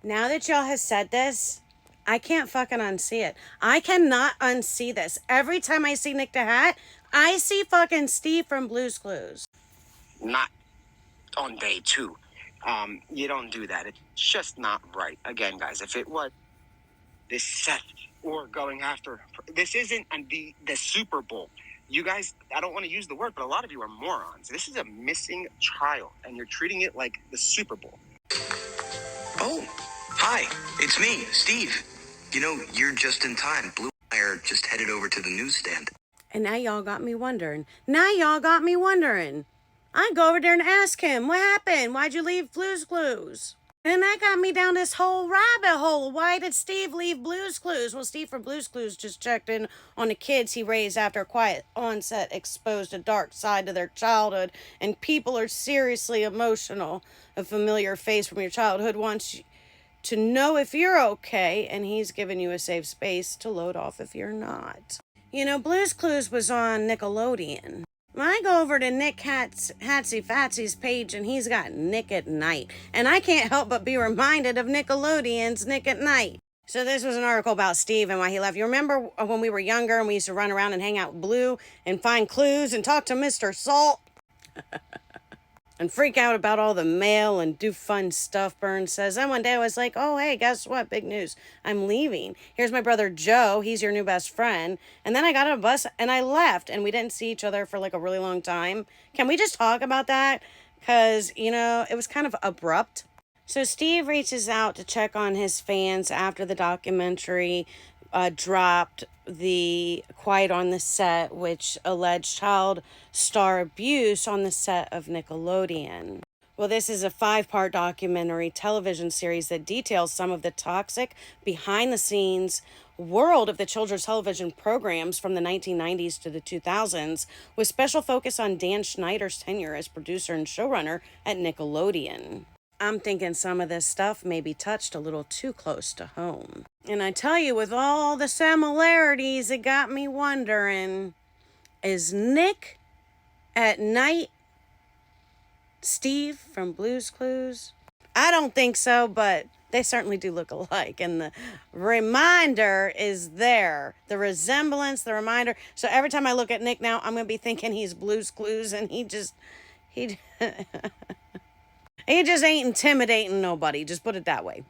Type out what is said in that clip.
Now that y'all has said this, I can't fucking unsee it. I cannot unsee this. Every time I see Nick the Hat, I see fucking Steve from Blue's Clues. Not on day two. You don't do that. It's just not right. Again, guys, if it was this Seth or going after, this isn't the Super Bowl. You guys, I don't want to use the word, but a lot of you are morons. This is a missing child, and you're treating it like the Super Bowl. Oh, hi, it's me, Steve. You know, you're just in time. Blue and I are just headed over to the newsstand. And now y'all got me wondering. I go over there and ask him, what happened? Why'd you leave Blue's Clues? And that got me down this whole rabbit hole. Why did Steve leave Blue's Clues? Well, Steve from Blue's Clues just checked in on the kids he raised after a quiet onset exposed a dark side to their childhood. And people are seriously emotional. A familiar face from your childhood wants you to know if you're okay, and he's given you a safe space to load off if you're not. You know, Blue's Clues was on Nickelodeon. I go over to Nick Hatsy Fatsy's page and he's got Nick at Night. And I can't help but be reminded of Nickelodeon's Nick at Night. So this was an article about Steve and why he left. You remember when we were younger and we used to run around and hang out with Blue and find clues and talk to Mr. Salt? And freak out about all the mail and do fun stuff, Burns says. Then one day I was like, oh, hey, guess what? Big news. I'm leaving. Here's my brother Joe. He's your new best friend. And then I got on a bus and I left. And we didn't see each other for like a really long time. Can we just talk about that? Because, you know, it was kind of abrupt. So Steve reaches out to check on his fans after the documentary dropped the Quiet on the Set, which alleged child star abuse on the set of Nickelodeon. Well, this is a 5-part documentary television series that details some of the toxic, behind-the-scenes world of the children's television programs from the 1990s to the 2000s, with special focus on Dan Schneider's tenure as producer and showrunner at Nickelodeon. I'm thinking some of this stuff may be touched a little too close to home. And I tell you, with all the similarities, it got me wondering, is Nick at Night Steve from Blue's Clues? I don't think so, but they certainly do look alike. And the reminder is there. The resemblance, the reminder. So every time I look at Nick now, I'm going to be thinking he's Blue's Clues, and he just he just ain't intimidating nobody. Just put it that way.